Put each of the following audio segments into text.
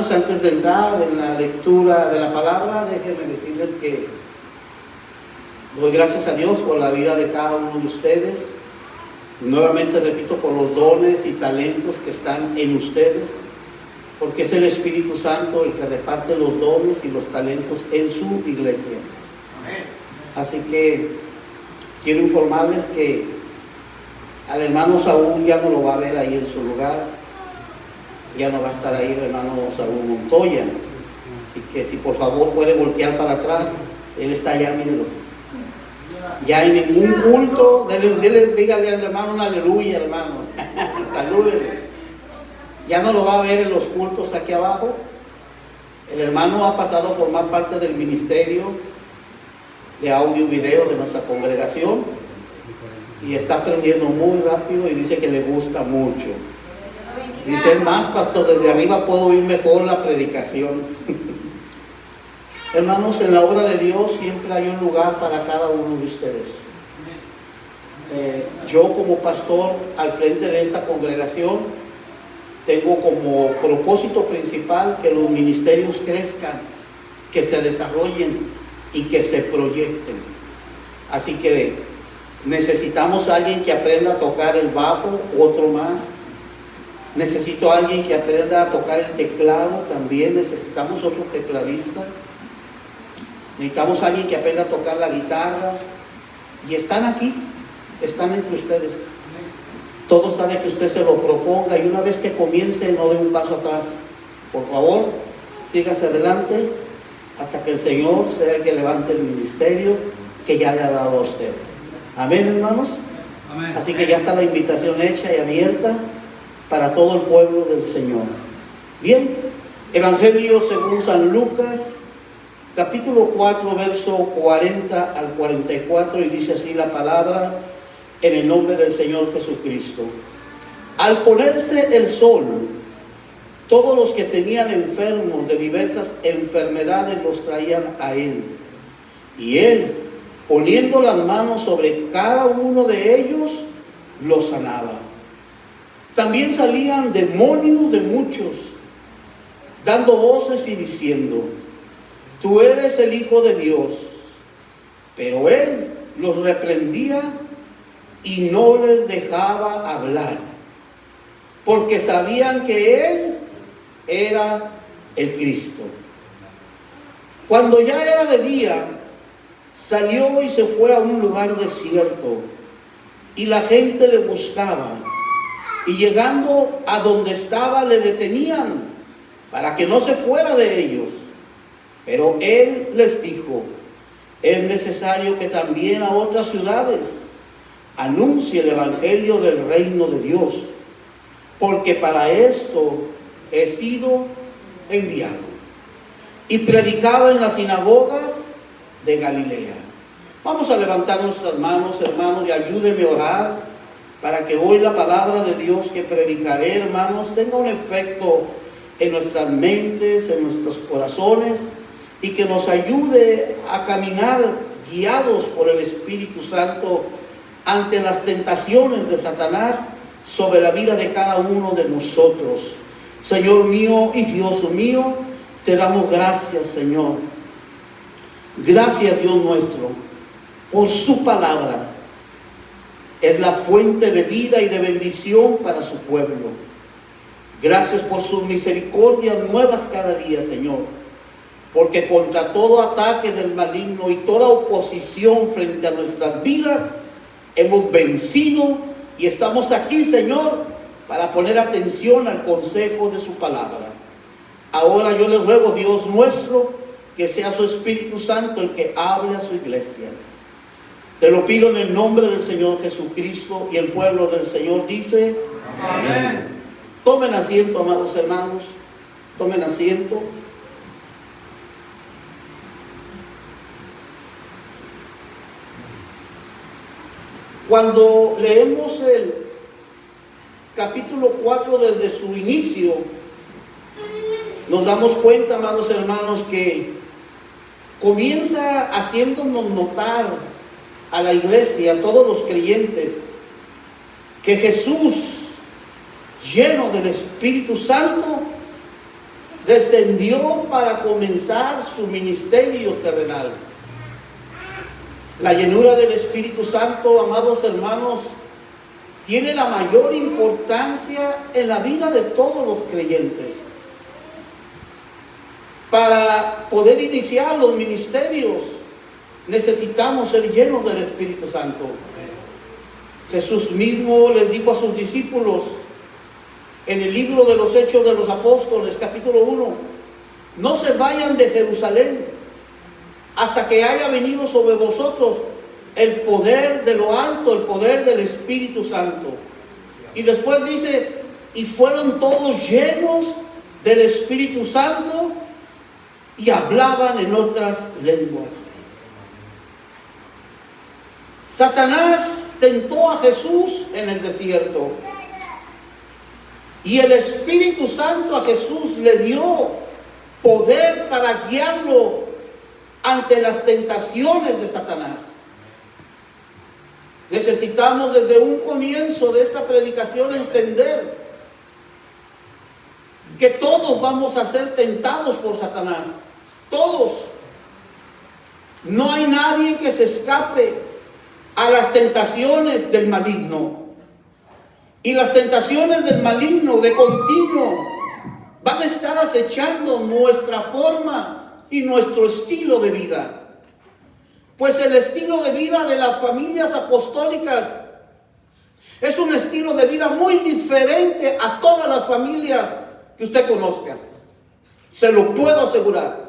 Antes de entrar en la lectura de la palabra, déjenme decirles que doy gracias a Dios por la vida de cada uno de ustedes. Nuevamente repito, por los dones y talentos que están en ustedes, porque es el Espíritu Santo el que reparte los dones y los talentos en su iglesia. Amén. Así que quiero informarles que al hermano Saúl ya no lo va a ver ahí en su lugar. Ya no va a estar ahí el hermano Saúl Montoya. Así que si por favor puede voltear para atrás, él está allá, mírenlo. Ya en ningún culto, dígale al hermano un aleluya, hermano. Salúdenle. Ya no lo va a ver en los cultos aquí abajo. El hermano ha pasado a formar parte del ministerio de audio y video de nuestra congregación y está aprendiendo muy rápido y dice que le gusta mucho. Dice, más pastor, desde arriba puedo oír mejor la predicación. Hermanos, en la obra de Dios siempre hay un lugar para cada uno de ustedes. Yo como pastor al frente de esta congregación tengo como propósito principal que los ministerios crezcan, que se desarrollen y que se proyecten. Así que necesitamos a alguien que aprenda a tocar el bajo, otro más. Necesito a alguien que aprenda a tocar el teclado, también necesitamos otro tecladista. Necesitamos a alguien que aprenda a tocar la guitarra. Y están aquí, están entre ustedes. Todo está de que usted se lo proponga y una vez que comience no dé un paso atrás. Por favor, sígase adelante hasta que el Señor sea el que levante el ministerio que ya le ha dado a usted. Amén, hermanos. Amén. Así que ya está la invitación hecha y abierta para todo el pueblo del Señor. Bien, Evangelio según San Lucas, capítulo 4, verso 40 al 44, y dice así la palabra, en el nombre del Señor Jesucristo. Al ponerse el sol, todos los que tenían enfermos de diversas enfermedades los traían a él. Y él, poniendo las manos sobre cada uno de ellos, los sanaba. También salían demonios de muchos, dando voces y diciendo, tú eres el Hijo de Dios. Pero él los reprendía y no les dejaba hablar, porque sabían que él era el Cristo. Cuando ya era de día, salió y se fue a un lugar desierto, y la gente le buscaba. Y llegando a donde estaba, le detenían para que no se fuera de ellos. Pero él les dijo, es necesario que también a otras ciudades anuncie el evangelio del reino de Dios, porque para esto he sido enviado. Y predicaba en las sinagogas de Galilea. Vamos a levantar nuestras manos, hermanos, y ayúdenme a orar para que hoy la palabra de Dios que predicaré, hermanos, tenga un efecto en nuestras mentes, en nuestros corazones, y que nos ayude a caminar guiados por el Espíritu Santo ante las tentaciones de Satanás sobre la vida de cada uno de nosotros. Señor mío y Dios mío, te damos gracias, Señor. Gracias, Dios nuestro, por su palabra. Es la fuente de vida y de bendición para su pueblo. Gracias por sus misericordias nuevas cada día, Señor. Porque contra todo ataque del maligno y toda oposición frente a nuestras vidas, hemos vencido y estamos aquí, Señor, para poner atención al consejo de su palabra. Ahora yo le ruego, Dios nuestro, que sea su Espíritu Santo el que hable a su iglesia. Te lo pido en el nombre del Señor Jesucristo, y el pueblo del Señor dice, amén. Tomen asiento, amados hermanos, tomen asiento. Cuando leemos el capítulo 4 desde su inicio, nos damos cuenta, amados hermanos, que comienza haciéndonos notar a la iglesia, a todos los creyentes, que Jesús, lleno del Espíritu Santo, descendió para comenzar su ministerio terrenal. La llenura del Espíritu Santo, amados hermanos, tiene la mayor importancia en la vida de todos los creyentes. Para poder iniciar los ministerios, necesitamos ser llenos del Espíritu Santo. Jesús mismo les dijo a sus discípulos en el libro de los Hechos de los Apóstoles, capítulo 1, no se vayan de Jerusalén hasta que haya venido sobre vosotros el poder de lo alto, el poder del Espíritu Santo. Y después dice, y fueron todos llenos del Espíritu Santo y hablaban en otras lenguas. Satanás tentó a Jesús en el desierto. Y el Espíritu Santo a Jesús le dio poder para guiarlo ante las tentaciones de Satanás. Necesitamos desde un comienzo de esta predicación entender que todos vamos a ser tentados por Satanás. Todos. No hay nadie que se escape a las tentaciones del maligno. Y las tentaciones del maligno de continuo van a estar acechando nuestra forma y nuestro estilo de vida. Pues el estilo de vida de las familias apostólicas es un estilo de vida muy diferente a todas las familias que usted conozca. Se lo puedo asegurar.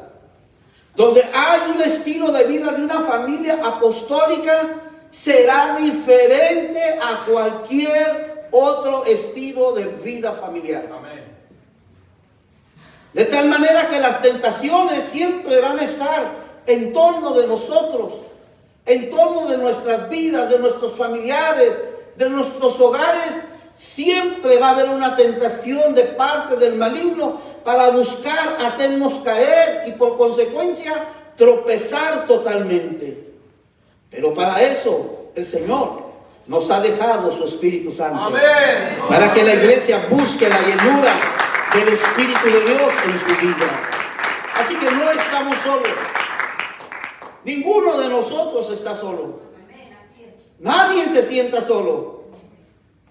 Donde hay un estilo de vida de una familia apostólica, será diferente a cualquier otro estilo de vida familiar. Amén. De tal manera que las tentaciones siempre van a estar en torno de nosotros, en torno de nuestras vidas, de nuestros familiares, de nuestros hogares. Siempre va a haber una tentación de parte del maligno para buscar hacernos caer y por consecuencia tropezar totalmente. Pero para eso el Señor nos ha dejado su Espíritu Santo. Amén. Para que la iglesia busque la llenura del Espíritu de Dios en su vida. Así que no estamos solos. Ninguno de nosotros está solo. Nadie se sienta solo.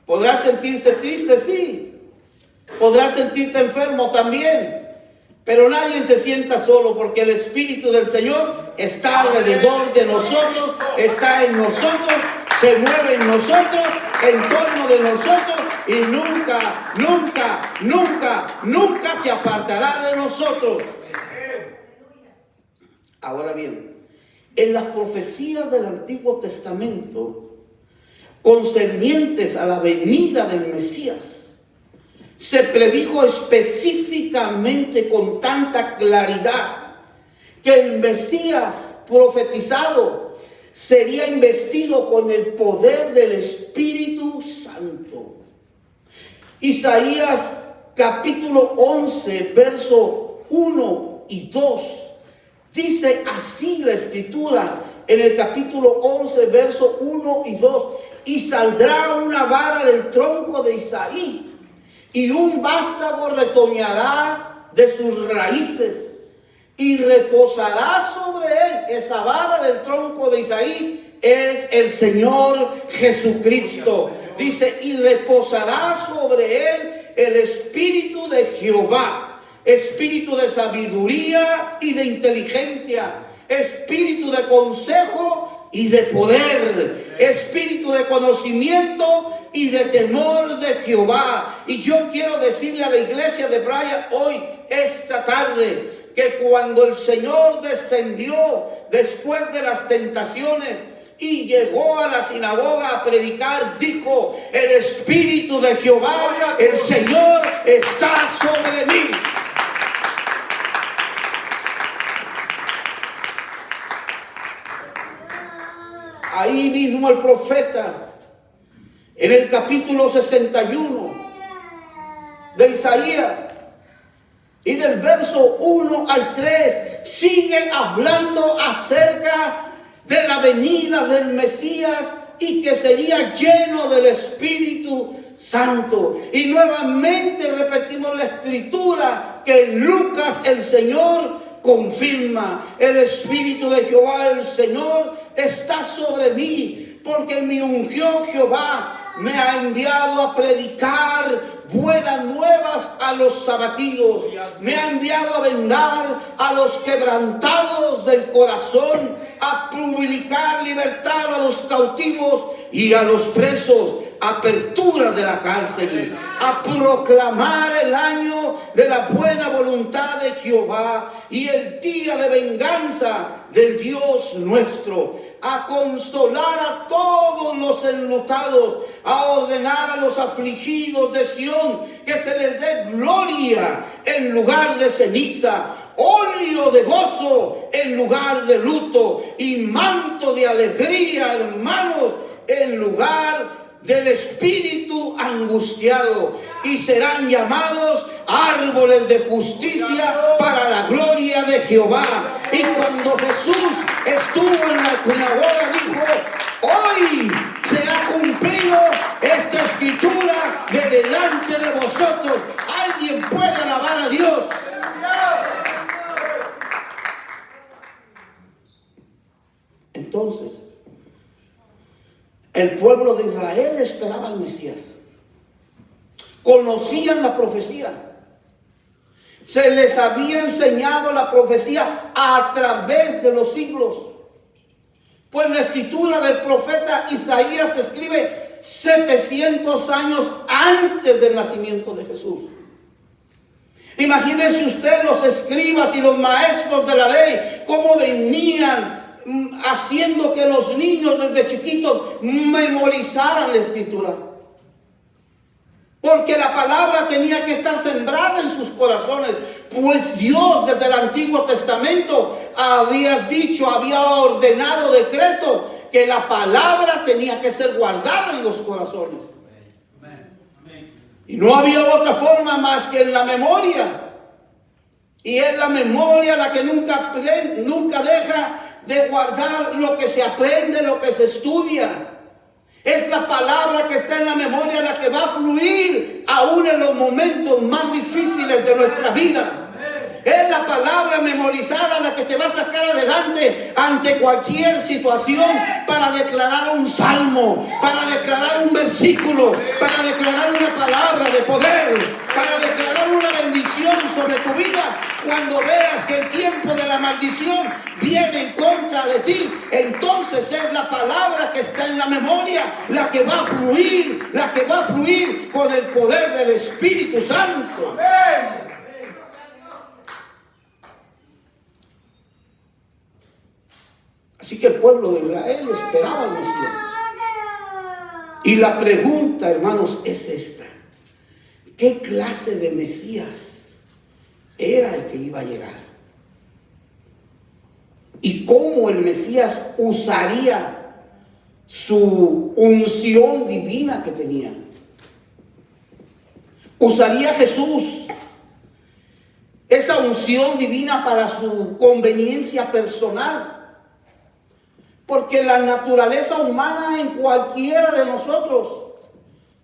Podrás sentirse triste, sí. Podrás sentirte enfermo también. Pero nadie se sienta solo, porque el Espíritu del Señor está alrededor de nosotros, está en nosotros, se mueve en nosotros, en torno de nosotros, y nunca, nunca, nunca, nunca se apartará de nosotros. Ahora bien, en las profecías del Antiguo Testamento concernientes a la venida del Mesías, se predijo específicamente con tanta claridad que el Mesías profetizado sería investido con el poder del Espíritu Santo. Isaías capítulo 11, verso 1 y 2. Dice así la Escritura en el capítulo 11, verso 1 y 2. Y saldrá una vara del tronco de Isaí, y un vástago retoñará de sus raíces, y reposará sobre él. Esa vara del tronco de Isaí es el Señor Jesucristo. Dice, y reposará sobre él el Espíritu de Jehová, espíritu de sabiduría y de inteligencia, espíritu de consejo y de poder, espíritu de conocimiento y de temor de Jehová. Y yo quiero decirle a la iglesia de Bryan hoy, esta tarde, que cuando el Señor descendió después de las tentaciones y llegó a la sinagoga a predicar, dijo, el Espíritu de Jehová, el Señor está sobre mí. Ahí mismo el profeta, en el capítulo 61 de Isaías, y del verso 1 al 3, sigue hablando acerca de la venida del Mesías y que sería lleno del Espíritu Santo. Y nuevamente repetimos la escritura que en Lucas el Señor confirma: el Espíritu de Jehová el Señor está sobre mí, porque me ungió Jehová, me ha enviado a predicar buenas nuevas a los abatidos, me ha enviado a vendar a los quebrantados del corazón, a publicar libertad a los cautivos y a los presos, apertura de la cárcel, a proclamar el año de la buena voluntad de Jehová y el día de venganza del Dios nuestro, a consolar a todos los enlutados, a ordenar a los afligidos de Sión que se les dé gloria en lugar de ceniza, óleo de gozo en lugar de luto y manto de alegría, hermanos, en lugar del espíritu angustiado, y serán llamados árboles de justicia para la gloria de Jehová. Y cuando Jesús estuvo en la sinagoga, dijo: hoy se ha cumplido esta escritura de delante de vosotros. ¿Alguien puede alabar a Dios? Entonces, el pueblo de Israel esperaba al Mesías. Conocían la profecía. Se les había enseñado la profecía a través de los siglos. Pues la escritura del profeta Isaías se escribe 700 años antes del nacimiento de Jesús. Imagínense usted los escribas y los maestros de la ley, cómo venían haciendo que los niños desde chiquitos memorizaran la escritura, porque la palabra tenía que estar sembrada en sus corazones, pues Dios desde el Antiguo Testamento había dicho, había ordenado decreto que la palabra tenía que ser guardada en los corazones. Y no había otra forma más que en la memoria, y es la memoria la que nunca deja de guardar lo que se aprende, lo que se estudia. Es la palabra que está en la memoria la que va a fluir aún en los momentos más difíciles de nuestra vida. Es la palabra memorizada la que te va a sacar adelante ante cualquier situación, para declarar un salmo, para declarar un versículo, para declarar una palabra de poder, para declarar una bendición sobre tu vida. Cuando veas que el tiempo de la maldición viene en contra de ti, entonces es la palabra que está en la memoria la que va a fluir con el poder del Espíritu Santo. Amén. Así que el pueblo de Israel esperaba al Mesías. Y la pregunta, hermanos, es esta: ¿qué clase de Mesías era el que iba a llegar? ¿Y cómo el Mesías usaría su unción divina que tenía? ¿Usaría Jesús esa unción divina para su conveniencia personal? Porque la naturaleza humana en cualquiera de nosotros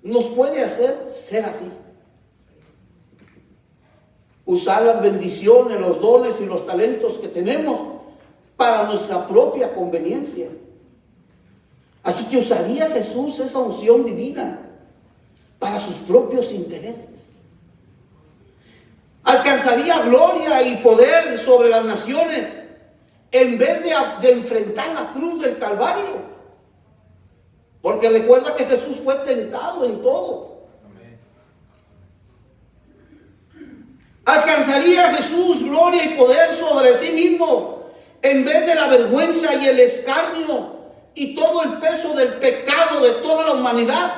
nos puede hacer ser así. Usar las bendiciones, los dones y los talentos que tenemos para nuestra propia conveniencia. Así que usaría Jesús esa unción divina para sus propios intereses. Alcanzaría gloria y poder sobre las naciones en vez de enfrentar la cruz del Calvario. Porque recuerda que Jesús fue tentado en todo. Alcanzaría Jesús gloria y poder sobre sí mismo en vez de la vergüenza y el escarnio y todo el peso del pecado de toda la humanidad.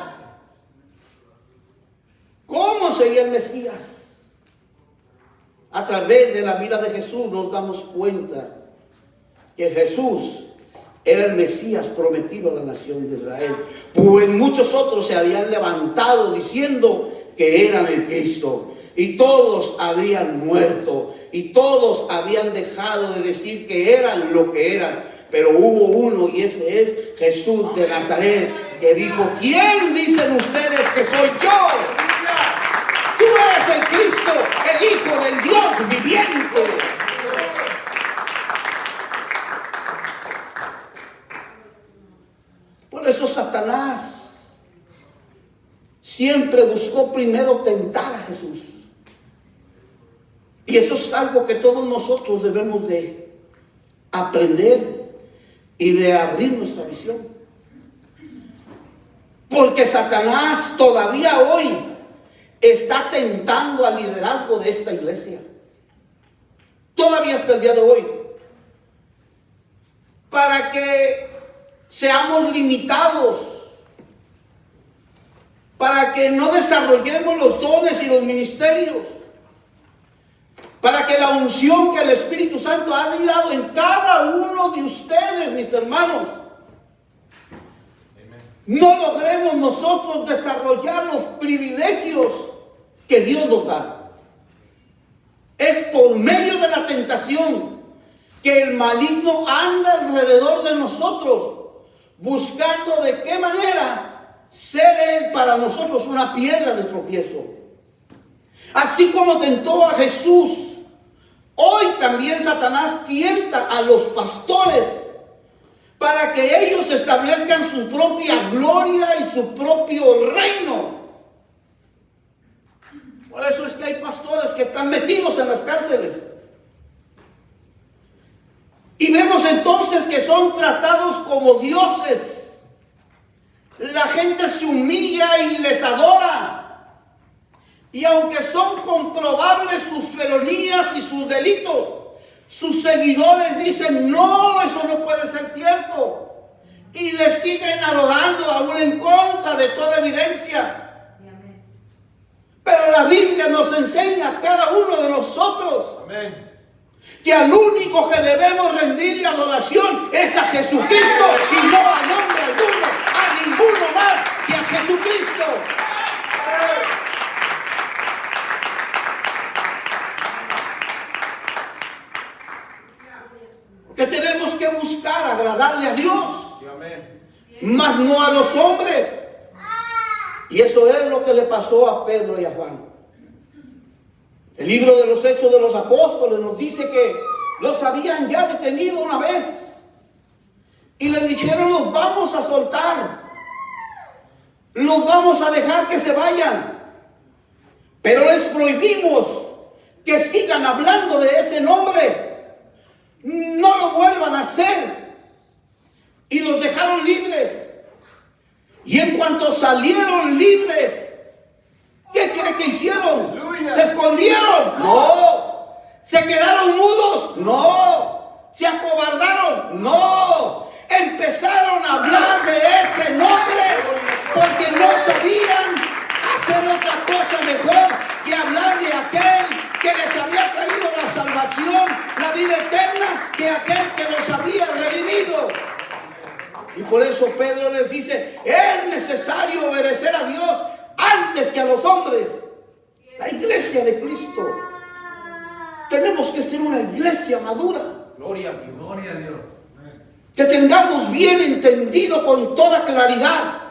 ¿Cómo sería el Mesías? A través de la vida de Jesús nos damos cuenta que Jesús era el Mesías prometido a la nación de Israel, pues muchos otros se habían levantado diciendo que eran el Cristo, y todos habían muerto, y todos habían dejado de decir que eran lo que eran, pero hubo uno, y ese es Jesús de Nazaret, que dijo: ¿quién dicen ustedes que soy yo? Tú eres el Cristo, el Hijo del Dios viviente. Por eso Satanás siempre buscó primero tentar a Jesús. Y eso es algo que todos nosotros debemos de aprender y de abrir nuestra visión. Porque Satanás todavía hoy está tentando al liderazgo de esta iglesia. Todavía hasta el día de hoy. Para que seamos limitados. Para que no desarrollemos los dones y los ministerios. Para que la unción que el Espíritu Santo ha dado en cada uno de ustedes, mis hermanos, no logremos nosotros desarrollar los privilegios que Dios nos da. Es por medio de la tentación que el maligno anda alrededor de nosotros, buscando de qué manera ser él para nosotros una piedra de tropiezo. Así como tentó a Jesús, hoy también Satanás tienta a los pastores para que ellos establezcan su propia gloria y su propio reino. Por eso es que hay pastores que están metidos en las cárceles. Y vemos entonces que son tratados como dioses. La gente se humilla y les adora. Y aunque son comprobables sus felonías y sus delitos, sus seguidores dicen: no, eso no puede ser cierto. Y les siguen adorando aún en contra de toda evidencia. Pero la Biblia nos enseña a cada uno de nosotros que al único que debemos rendirle adoración es a Jesucristo y no a nombre alguno, a ninguno más que a Jesucristo. Que tenemos que buscar agradarle a Dios, mas no a los hombres. Y eso es lo que le pasó a Pedro y a Juan. El libro de los Hechos de los Apóstoles nos dice que los habían ya detenido una vez y les dijeron: los vamos a soltar, los vamos a dejar que se vayan, pero les prohibimos que sigan hablando de ese nombre. No lo vuelvan a hacer. Y los dejaron libres. Y en cuanto salieron libres, ¿qué cree que hicieron? ¿Se escondieron? No. ¿Se quedaron mudos? No. ¿Se acobardaron? No. Empezaron a hablar de ese nombre porque no sabían hacer otra cosa mejor que hablar de aquel que les había traído la salvación, la vida eterna, que aquel que los había redimido. Y por eso Pedro les dice: es necesario obedecer a Dios antes que a los hombres. La iglesia de Cristo, tenemos que ser una iglesia madura. Gloria a Dios. Que tengamos bien entendido con toda claridad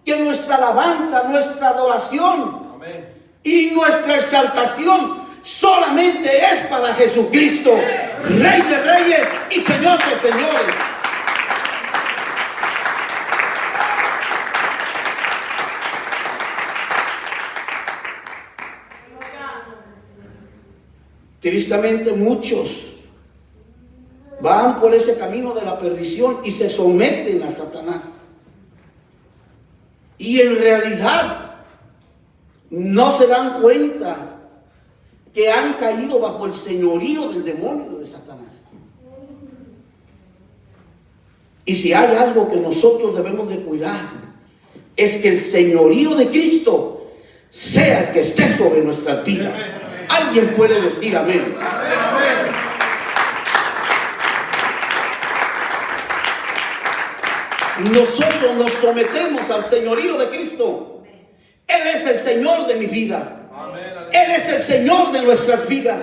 que nuestra alabanza, nuestra adoración, amén, y nuestra exaltación solamente es para Jesucristo, Rey de Reyes y Señor de Señores. Tristemente muchos van por ese camino de la perdición y se someten a Satanás. Y en realidad no se dan cuenta que han caído bajo el señorío del demonio de Satanás. Y si hay algo que nosotros debemos de cuidar, es que el señorío de Cristo sea el que esté sobre nuestras vidas. Alguien puede decir amén. Nosotros nos sometemos al señorío de Cristo. Él es el Señor de mi vida. Él es el Señor de nuestras vidas.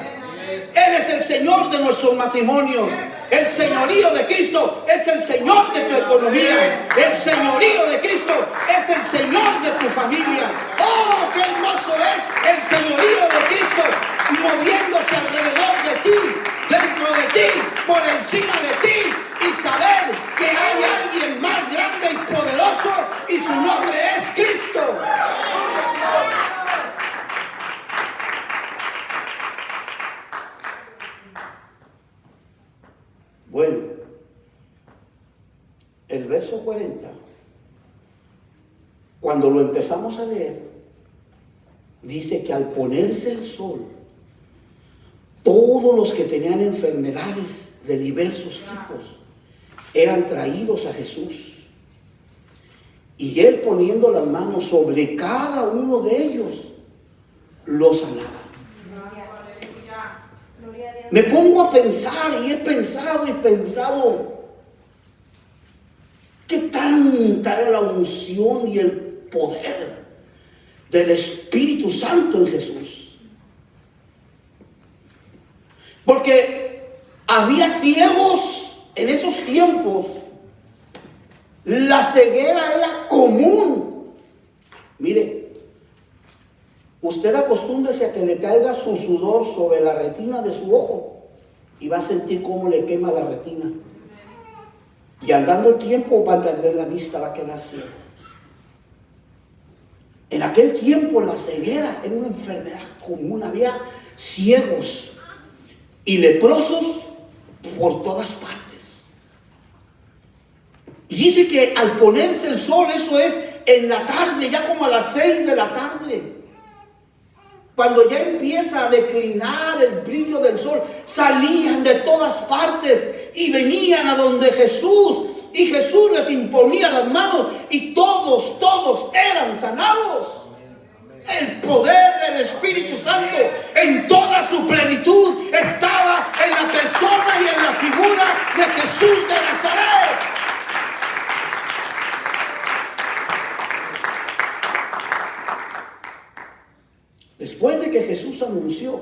Él es el Señor de nuestros matrimonios. El señorío de Cristo es el Señor de tu economía. El señorío de Cristo es el Señor de tu familia. ¡Oh, qué hermoso es el señorío de Cristo moviéndose alrededor de ti, dentro de ti, por encima de ti, y saber que hay alguien más grande y poderoso y su nombre es Cristo! Bueno, el verso 40, cuando lo empezamos a leer, dice que al ponerse el sol, todos los que tenían enfermedades de diversos tipos eran traídos a Jesús. Y Él, poniendo las manos sobre cada uno de ellos, los sanaba. Me pongo a pensar y he pensado qué tanta era la unción y el poder del Espíritu Santo en Jesús. Porque había ciegos en esos tiempos. La ceguera era común. Mire, usted acostúmbrese a que le caiga su sudor sobre la retina de su ojo y va a sentir cómo le quema la retina. Y andando el tiempo va a perder la vista, va a quedar ciego. En aquel tiempo la ceguera era una enfermedad común. Había ciegos y leprosos por todas partes. Y dice que al ponerse el sol, eso es en la tarde, ya como a las 6 de la tarde, cuando ya empieza a declinar el brillo del sol, salían de todas partes y venían a donde Jesús, y Jesús les imponía las manos y todos eran sanados. El poder del Espíritu Santo en toda su plenitud estaba en la persona y en la figura de Jesús de Nazaret. Después de que Jesús anunció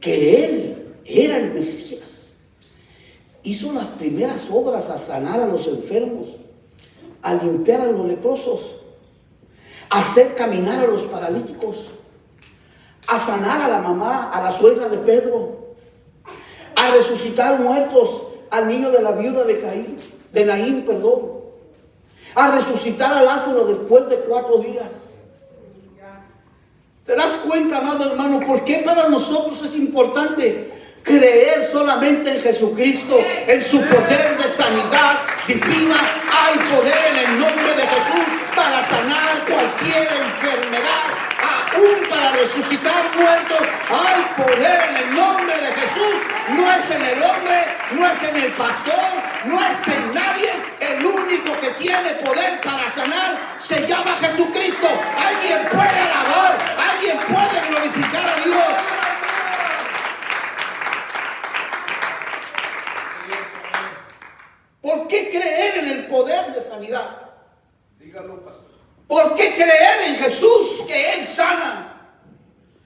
que Él era el Mesías, hizo las primeras obras a sanar a los enfermos, a limpiar a los leprosos, a hacer caminar a los paralíticos, a sanar a la mamá, a la suegra de Pedro, a resucitar muertos al niño de la viuda de Naín, a resucitar a Lázaro después de 4 días. ¿Te das cuenta, amado hermano, por qué para nosotros es importante creer solamente en Jesucristo, en su poder de sanidad divina? Hay poder en el nombre de Jesús para sanar cualquier enfermedad, aún para resucitar muertos. Hay poder en el nombre de Jesús. No es en el hombre, no es en el pastor, no es en nadie. El único que tiene poder para sanar se llama Jesucristo. Alguien puede alabar, alguien puede glorificar a Dios. ¿Por qué creer en el poder de sanidad? Dígalo, pastor. ¿Por qué creer en Jesús que Él sana?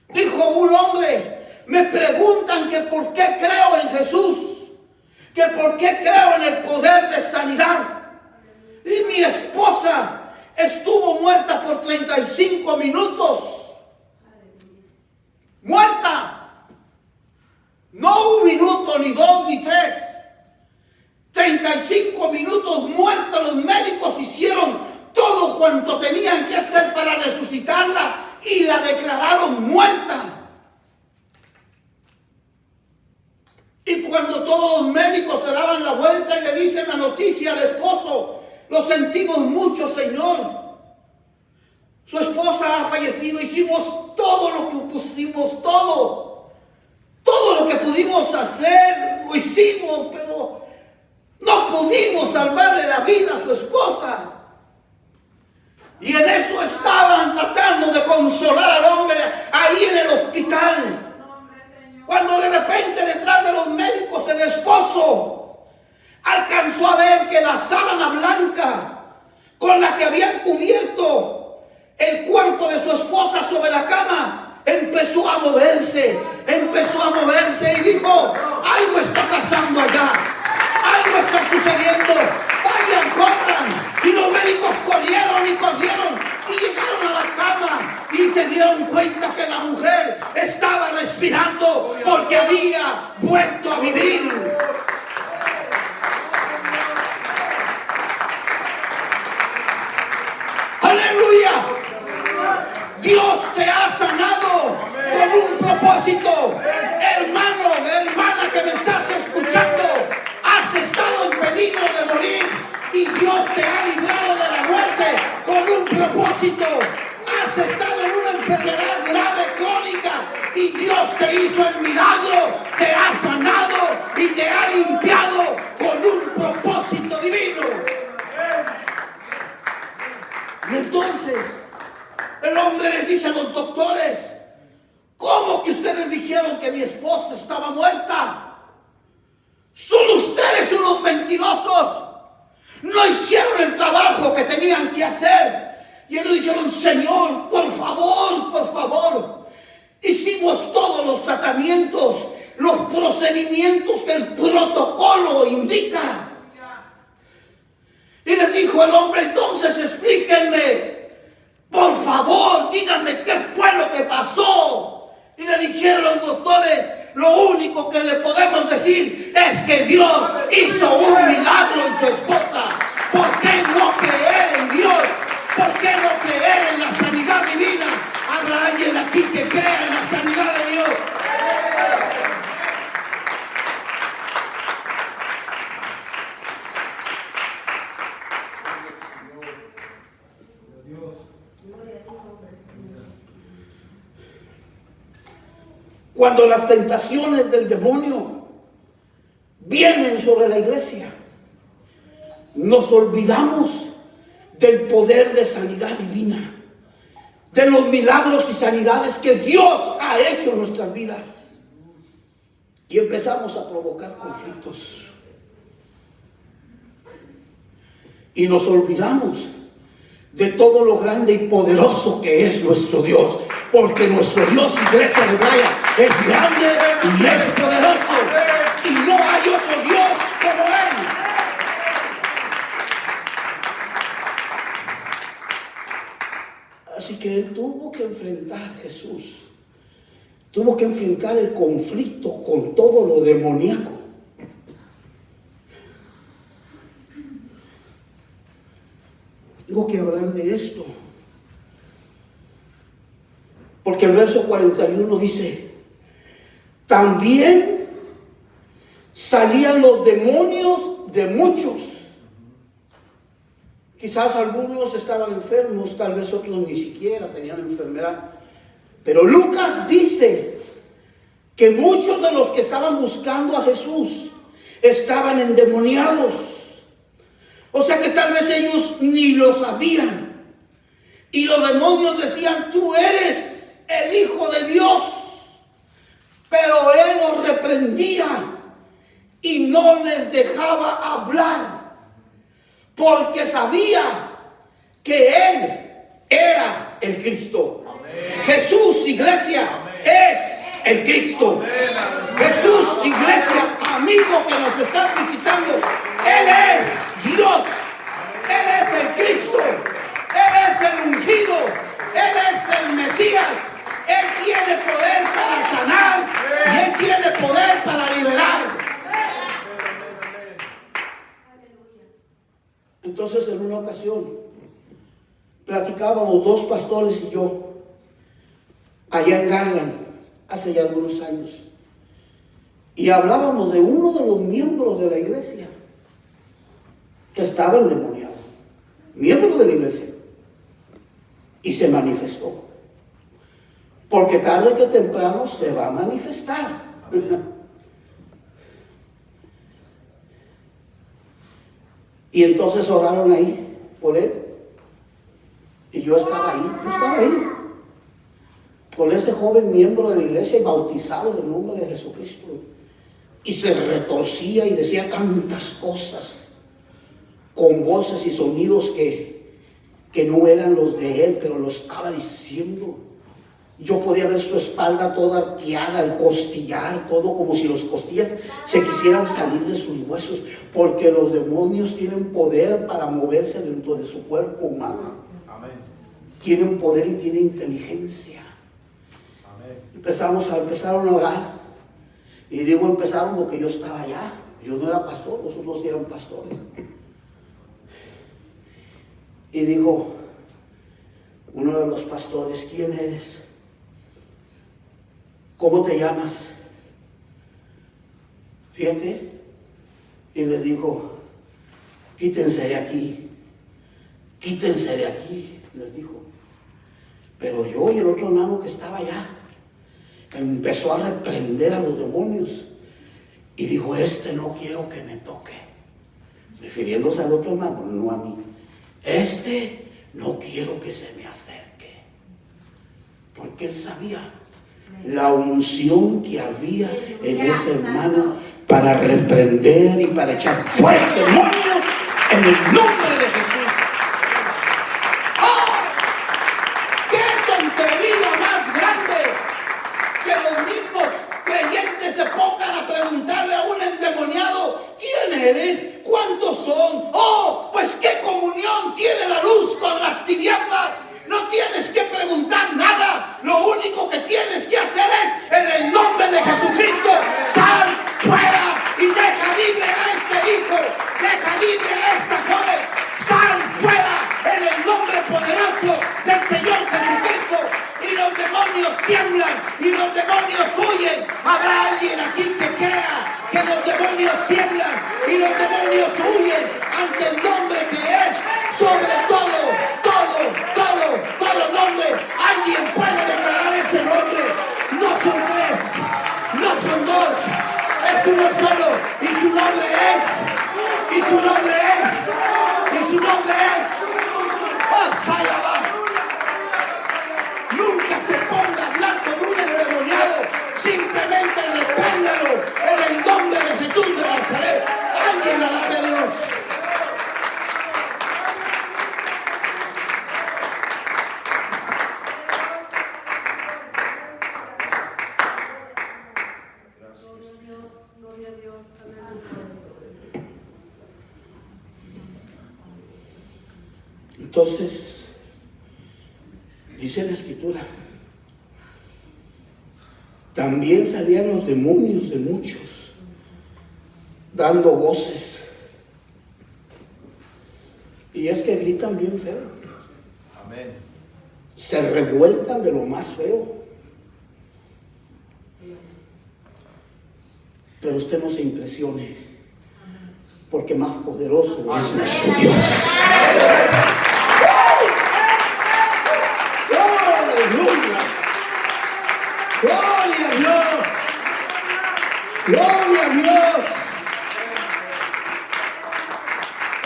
Dijo un hombre, me preguntan que por qué creo en Jesús, que por qué creo en el poder de sanidad. Y mi esposa estuvo muerta por 35 minutos. Muerta. No 1 minuto, ni 2, ni 3. 35 minutos muerta. Los médicos hicieron todo cuanto tenían que hacer para resucitarla y la declararon muerta. Y cuando todos los médicos se daban la vuelta y le dicen la noticia al esposo, lo sentimos mucho, Señor, su esposa ha fallecido. Hicimos todo lo que pusimos, todo lo que pudimos hacer, lo hicimos, pero no pudimos salvarle la vida a su esposa. Y en eso estaban tratando de consolar al hombre ahí en el hospital. Cuando de repente detrás de los médicos el esposo alcanzó a ver que la sábana blanca con la que habían cubierto el cuerpo de su esposa sobre la cama empezó a moverse y dijo, algo está pasando. pasando allá. Algo está sucediendo. Vayan, corran. Y los médicos corrieron y corrieron y llegaron a la cama y se dieron cuenta que la mujer estaba respirando porque había vuelto a vivir. Aleluya. Dios te ha sanado con un propósito. Hermano, hermana que me estás escuchando, has estado en peligro de morir y Dios te ha librado de la muerte con un propósito. Has estado en una enfermedad grave, crónica, y Dios te hizo el milagro, te ha sanado y te ha limpiado con un propósito divino. Y entonces el hombre les dice a los doctores: ¿cómo que ustedes dijeron que mi esposa estaba muerta? Son ustedes unos mentirosos. No hicieron el trabajo que tenían que hacer. Y ellos dijeron: Señor, por favor. Hicimos todos los tratamientos, los procedimientos que el protocolo indica. Y les dijo el hombre: entonces explíquenme, por favor, díganme qué fue lo que pasó. Y le dijeron los doctores: lo único que le podemos decir es que Dios hizo un milagro en su esposa. ¿Por qué no creer en Dios? ¿Por qué no creer en la sanidad divina? ¿Habrá alguien aquí que crea en la sanidad de Dios? Cuando las tentaciones del demonio vienen sobre la iglesia, nos olvidamos del poder de sanidad divina, de los milagros y sanidades que Dios ha hecho en nuestras vidas, y empezamos a provocar conflictos. Y nos olvidamos de todo lo grande y poderoso que es nuestro Dios, porque nuestro Dios, iglesia de Bryan, es grande y es poderoso, y no hay otro Dios como Él. Así que Él tuvo que enfrentar, Jesús tuvo que enfrentar el conflicto con todo lo demoníaco. Tengo que hablar de esto, porque el verso 41 dice: también salían los demonios de muchos. Quizás algunos estaban enfermos, tal vez otros ni siquiera tenían enfermedad. Pero Lucas dice que muchos de los que estaban buscando a Jesús estaban endemoniados. O sea que tal vez ellos ni lo sabían. Y los demonios decían: tú eres el Hijo de Dios. Pero Él los reprendía y no les dejaba hablar, porque sabía que Él era el Cristo. Amén. Jesús, iglesia, amén, es el Cristo. Amén. Jesús, iglesia, amigo que nos estás visitando, Él es Dios. Él es el Cristo. Él es el ungido. Él es el Mesías. Él tiene poder para sanar y Él tiene poder para liberar. Entonces, en una ocasión platicábamos dos pastores y yo allá en Garland hace ya algunos años, y hablábamos de uno de los miembros de la iglesia que estaba endemoniado, miembro de la iglesia, y se manifestó, porque tarde que temprano se va a manifestar. Y entonces oraron ahí por él. Y yo estaba ahí, con ese joven miembro de la iglesia y bautizado en el nombre de Jesucristo. Y se retorcía y decía tantas cosas, con voces y sonidos que no eran los de él, pero los estaba diciendo. Yo podía ver su espalda toda arqueada, el costillar, todo como si las costillas se quisieran salir de sus huesos, porque los demonios tienen poder para moverse dentro de su cuerpo humano. Amén. Tienen poder y tienen inteligencia. Amén. Empezaron a orar. Y digo empezaron porque yo estaba allá. Yo no era pastor, los otros eran pastores. Y dijo uno de los pastores: ¿quién eres? ¿Cómo te llamas? Fíjate. Y le dijo: quítense de aquí, quítense de aquí, les dijo. Pero yo y el otro hermano que estaba allá empezó a reprender a los demonios y dijo: este no quiero que me toque, refiriéndose al otro hermano, no a mí. Este no quiero que se me acerque, porque él sabía la unción que había en ese hermano para reprender y para echar fuera demonios en el nombre de Jesús. ¡Oh! ¡Qué tontería más grande! Que los mismos creyentes se pongan a preguntarle a un endemoniado: ¿quién eres? ¿Cuántos son? ¡Oh! Pues qué comunión tiene la luz con las tinieblas. No tienes que preguntar nada. Lo único que tienes que hacer es, en el nombre de Jesucristo, sal fuera y deja libre a este hijo, deja libre a esta joven. Sal fuera en el nombre poderoso del Señor Jesucristo. Y los demonios tiemblan y los demonios huyen. Habrá alguien aquí que crea que los demonios tiemblan y los demonios huyen ante el nombre que es sobre todo nombre. Alguien puede declarar ese nombre. No son tres, no son dos, es uno solo. Y su nombre es, y su nombre es, y su nombre es Osayaba. Nunca se ponga a hablar con un endemoniado. Simplemente repréndalo en el nombre de Jesús de Nazaret. Alguien alabe a Dios. Entonces, dice la Escritura, también salían los demonios de muchos, dando voces. Y es que gritan bien feo. Amén. Se revuelcan de lo más feo. Pero usted no se impresione, porque más poderoso es nuestro Dios. Gloria a Dios. Gloria a Dios.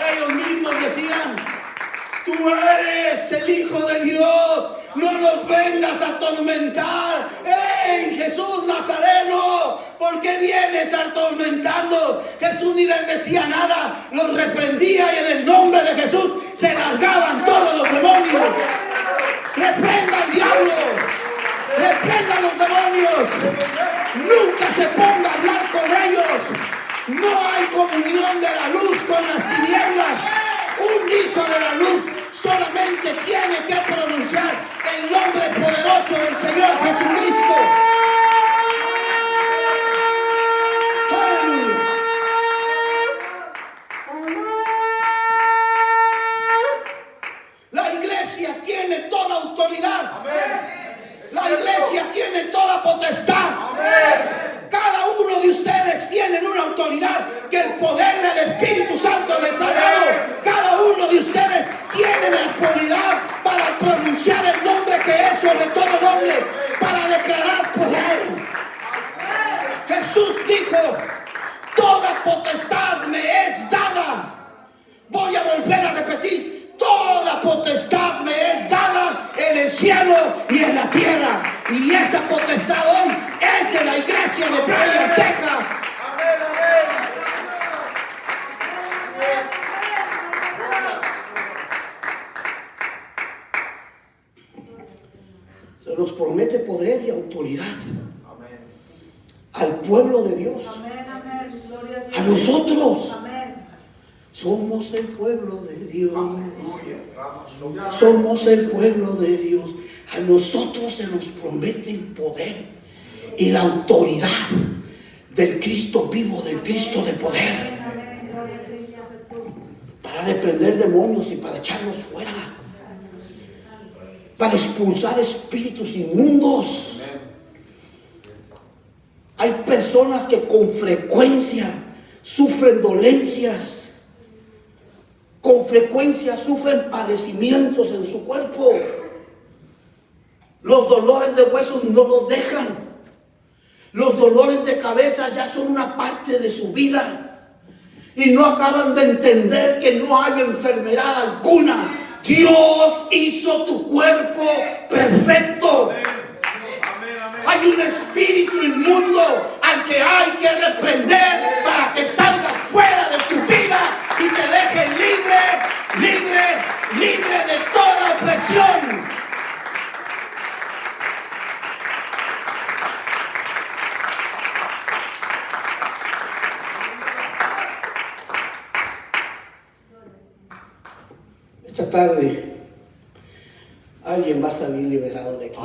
Ellos mismos decían: tú eres el Hijo de Dios, no nos vengas a atormentar. ¡Ey, Jesús Nazareno! ¿Por qué vienes atormentando? Jesús ni les decía nada, los reprendía y en el nombre de Jesús se largaban todos los demonios. Reprenda al diablo. Reprenda a los demonios. Nunca se ponga a hablar con ellos. No hay comunión de la luz con las tinieblas. Un hijo de la luz solamente tiene que pronunciar el nombre poderoso del Señor Jesucristo. ¡Aleluya! La iglesia tiene toda autoridad. Amén. La iglesia tiene toda potestad. Amén. Cada uno de ustedes tienen una autoridad que el poder del Espíritu Santo les ha dado. Cada uno de ustedes tiene la autoridad para pronunciar el nombre que es sobre todo nombre, para declarar poder. Jesús dijo: toda potestad me es dada. Voy a volver a repetir: toda potestad me es dada en el cielo y en la tierra. Y esa potestad hoy es de la iglesia de Bryan, Texas. Se los promete pueblo de Dios. A nosotros. Somos el pueblo de Dios. Somos el pueblo de Dios. A nosotros se nos promete el poder y la autoridad del Cristo vivo, del Cristo de poder, para reprender demonios y para echarlos fuera, para expulsar espíritus inmundos. Hay personas que con frecuencia sufren dolencias, con frecuencia sufren padecimientos en su cuerpo. Los dolores de huesos no los dejan. Los dolores de cabeza ya son una parte de su vida. Y no acaban de entender que no hay enfermedad alguna. Dios hizo tu cuerpo perfecto. Hay un espíritu inmundo al que hay que reprender para que salga fuera de tu vida y te deje libre de toda opresión. Esta tarde alguien va a salir liberado de aquí.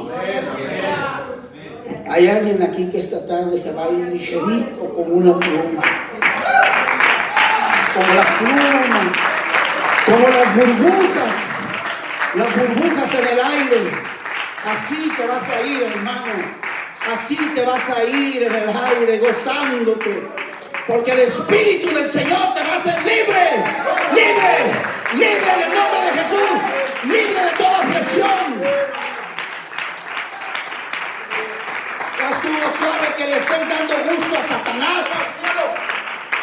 Hay alguien aquí que esta tarde se va a ir ligerito como una pluma, como las plumas, como las burbujas en el aire. Así te vas a ir, hermano. Así te vas a ir en el aire gozándote, porque el Espíritu del Señor te va a hacer libre en el nombre de Jesús, libre de toda opresión. Tú no sabes que le estés dando gusto a Satanás.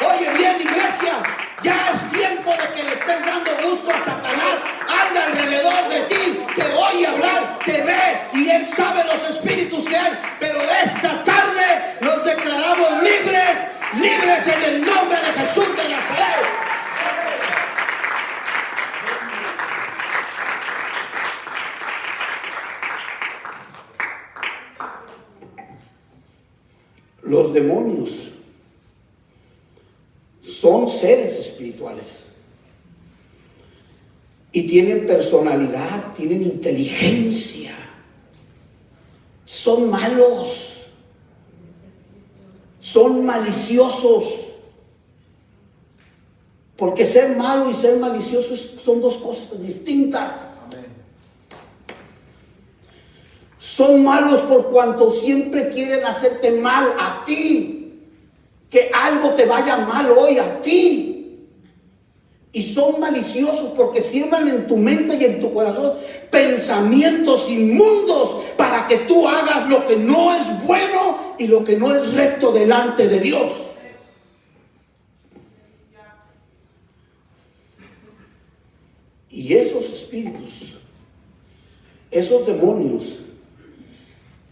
Oye bien, iglesia, ya es tiempo de que le estés dando gusto a Satanás. Anda alrededor de ti, te oye hablar, te ve y él sabe los espíritus que hay. Pero esta tarde nos declaramos libres en el nombre de Jesús de Nazaret. Los demonios son seres espirituales y tienen personalidad, tienen inteligencia, son malos, son maliciosos, porque ser malo y ser malicioso son dos cosas distintas. Son malos por cuanto siempre quieren hacerte mal a ti, que algo te vaya mal hoy a ti. Y son maliciosos porque siembran en tu mente y en tu corazón pensamientos inmundos para que tú hagas lo que no es bueno y lo que no es recto delante de Dios. Y esos espíritus, esos demonios,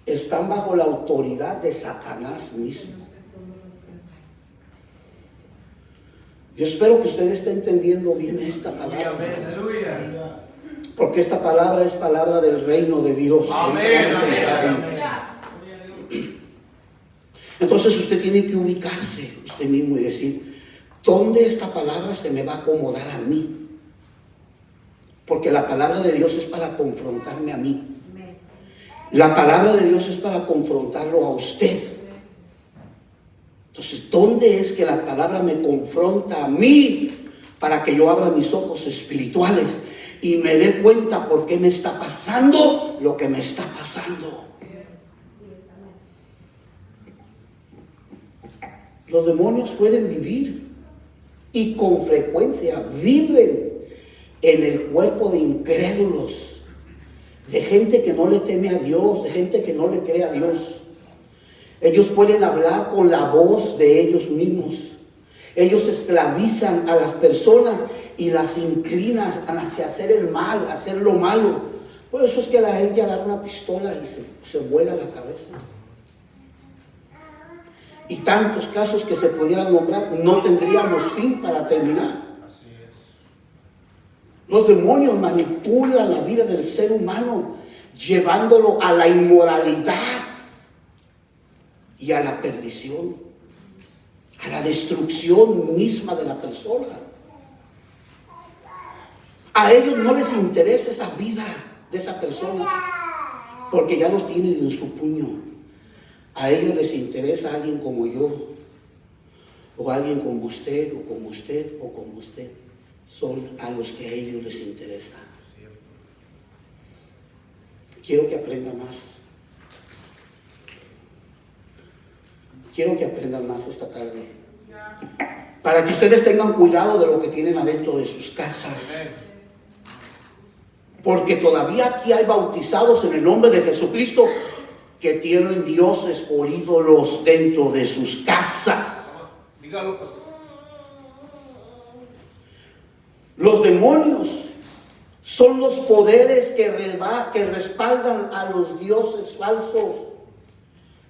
están bajo la autoridad de Satanás mismo. Yo espero que usted esté entendiendo bien esta palabra. Porque esta palabra es palabra del reino de Dios. Entonces usted tiene que ubicarse usted mismo y decir, ¿dónde esta palabra se me va a acomodar a mí? Porque la palabra de Dios es para confrontarme a mí. La palabra de Dios es para confrontarlo a usted. Entonces, ¿dónde es que la palabra me confronta a mí para que yo abra mis ojos espirituales y me dé cuenta por qué me está pasando lo que me está pasando? Los demonios pueden vivir y con frecuencia viven en el cuerpo de incrédulos, de gente que no le teme a Dios, de gente que no le cree a Dios. Ellos pueden hablar con la voz de ellos mismos. Ellos esclavizan a las personas y las inclinan hacia hacer el mal, hacer lo malo. Por eso es que la gente agarra una pistola y se vuela la cabeza. Y tantos casos que se pudieran nombrar, no tendríamos fin para terminar. Los demonios manipulan la vida del ser humano, llevándolo a la inmoralidad y a la perdición. a la destrucción misma de la persona. A ellos no les interesa esa vida de esa persona, porque ya los tienen en su puño. A ellos les interesa alguien como yo, o alguien como usted, o como usted, o como usted. Son a los que a ellos les interesa. Quiero que aprenda más. Quiero que aprendan más esta tarde, para que ustedes tengan cuidado de lo que tienen adentro de sus casas. Porque todavía aquí hay bautizados en el nombre de Jesucristo que tienen dioses por ídolos dentro de sus casas. Los demonios son los poderes que respaldan a los dioses falsos.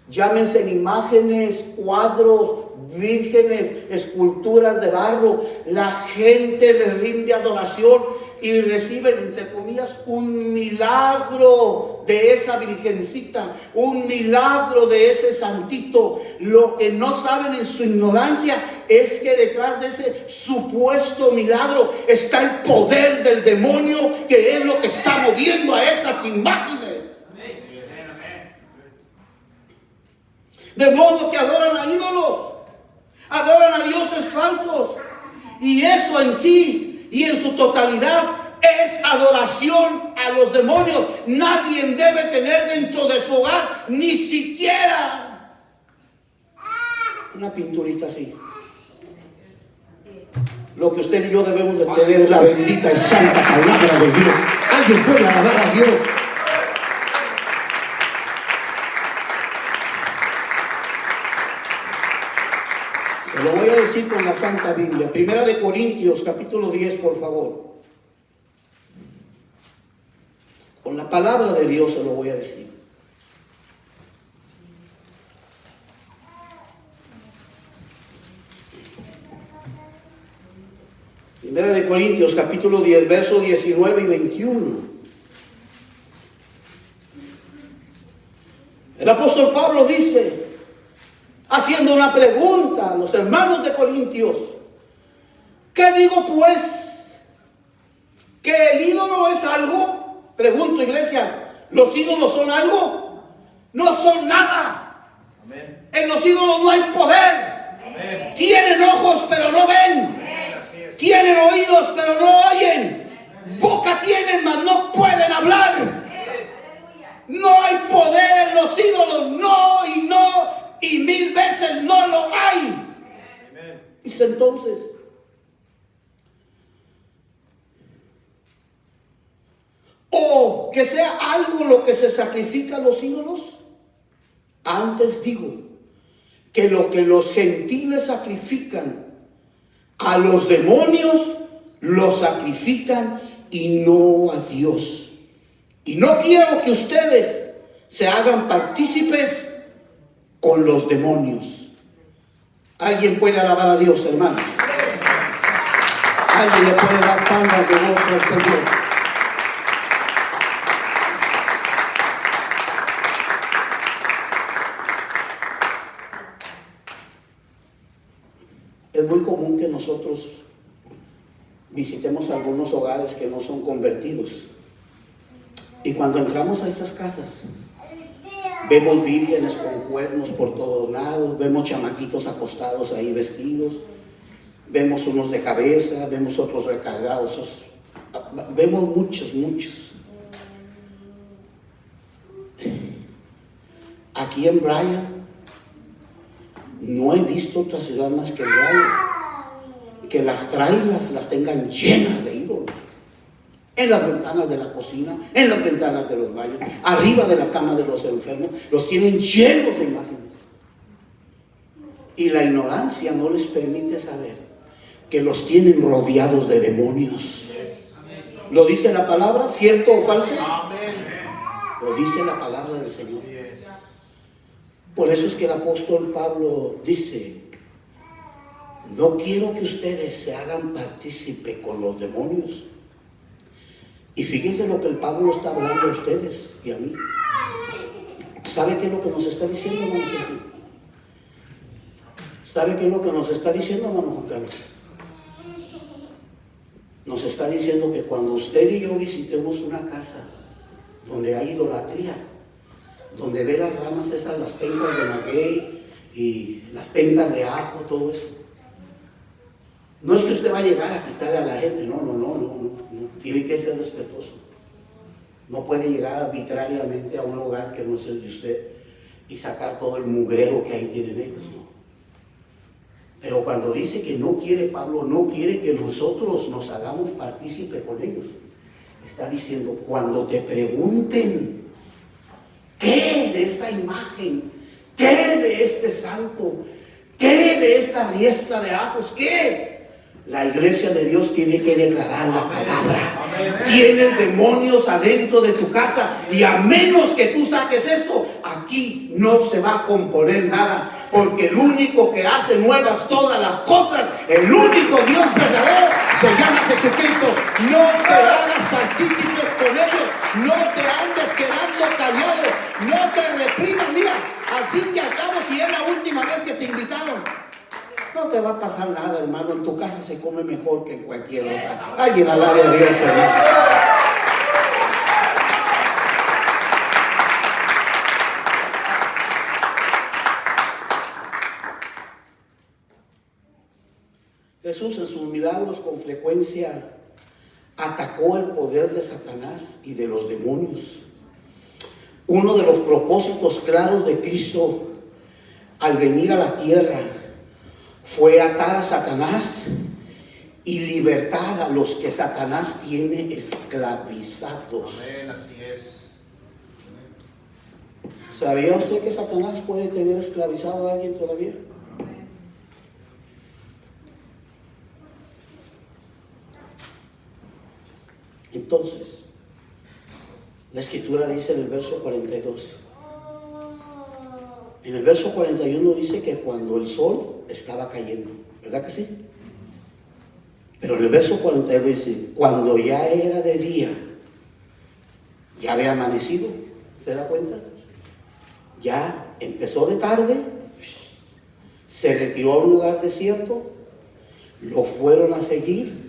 Llámense en imágenes, cuadros, vírgenes, esculturas de barro. La gente le rinde adoración y reciben, entre comillas, un milagro de esa virgencita, un milagro de ese santito. Lo que no saben en su ignorancia es que detrás de ese supuesto milagro está el poder del demonio, que es lo que está moviendo a esas imágenes. De modo que adoran a ídolos, adoran a dioses falsos, y eso en sí y en su totalidad es adoración a los demonios. Nadie debe tener dentro de su hogar ni siquiera una pinturita así. Lo que usted y yo debemos de tener es la bendita y santa palabra de Dios. Alguien puede alabar a Dios. Se lo voy a decir con la Santa Biblia. Primera de Corintios, capítulo 10, por favor. Con la palabra de Dios se lo voy a decir. Primera de Corintios, capítulo 10, versos 19 y 21. El apóstol Pablo dice, haciendo una pregunta a los hermanos de Corintios: ¿qué digo pues? ¿Que el ídolo es algo? Pregunto, iglesia, ¿los ídolos son algo? No son nada. Amén. En los ídolos no hay poder. Amén. Tienen ojos pero no ven. Amén. Tienen oídos pero no oyen. Amén. Boca tienen mas no pueden hablar. Amén. No hay poder en los ídolos. No y no. Y 1000 veces no lo hay. Amén. Dice entonces, o que sea algo lo que se sacrifica a los ídolos. Antes digo que lo que los gentiles sacrifican a los demonios, lo sacrifican y no a Dios. Y no quiero que ustedes se hagan partícipes con los demonios. ¿Alguien puede alabar a Dios, hermanos? ¿Alguien le puede dar palmas de gozo al Señor? Es muy común que nosotros visitemos algunos hogares que no son convertidos. Y cuando entramos a esas casas, vemos vírgenes con cuernos por todos lados, vemos chamaquitos acostados ahí vestidos, vemos unos de cabeza, vemos otros recargados, vemos muchos. Aquí en Bryan, no he visto otra ciudad más que Bryan que las trailas las tengan llenas de ídolos. En las ventanas de la cocina, en las ventanas de los baños, arriba de la cama de los enfermos, los tienen llenos de imágenes. Y la ignorancia no les permite saber que los tienen rodeados de demonios. ¿Lo dice la palabra? ¿Cierto o falso? Lo dice la palabra del Señor. Por eso es que el apóstol Pablo dice: no quiero que ustedes se hagan partícipe con los demonios. Y fíjense lo que el Pablo está hablando a ustedes y a mí. ¿Sabe qué es lo que nos está diciendo, hermanos? ¿Sabe qué es lo que nos está diciendo, hermano Juan Carlos? Nos está diciendo que cuando usted y yo visitemos una casa donde hay idolatría, donde ve las ramas esas, las pencas de maguey y las pencas de ajo, todo eso, no es que usted va a llegar a quitarle a la gente, no. Tiene que ser respetuoso. No puede llegar arbitrariamente a un lugar que no es el de usted y sacar todo el mugrero que ahí tienen ellos, no. Pero cuando dice que no quiere, Pablo no quiere que nosotros nos hagamos partícipe con ellos. Está diciendo, cuando te pregunten, ¿qué de esta imagen? ¿Qué de este santo? ¿Qué de esta riestra de ajos? ¿Qué? La iglesia de Dios tiene que declarar la palabra. Tienes demonios adentro de tu casa y a menos que tú saques esto, aquí no se va a componer nada. Porque el único que hace nuevas todas las cosas, el único Dios verdadero, se llama Jesucristo. No te hagas partícipes con ellos, no te andes quedando callado, no te reprimas. Mira, al fin y al cabo, si es la última vez que te invitaron, no te va a pasar nada, hermano. En tu casa se come mejor que en cualquier otra. Alguien alabe a Dios, hermano. Jesús en sus milagros con frecuencia atacó el poder de Satanás y de los demonios. Uno de los propósitos claros de Cristo al venir a la tierra fue atar a Satanás y libertar a los que Satanás tiene esclavizados. Amén, así es. ¿Sabía usted que Satanás puede tener esclavizado a alguien todavía? Entonces, la escritura dice en el verso 42. En el verso 41 dice que cuando el sol estaba cayendo, ¿verdad que sí? Pero en el verso 42 dice, cuando ya era de día, ya había amanecido, ¿se da cuenta? Ya empezó de tarde, se retiró a un lugar desierto, lo fueron a seguir.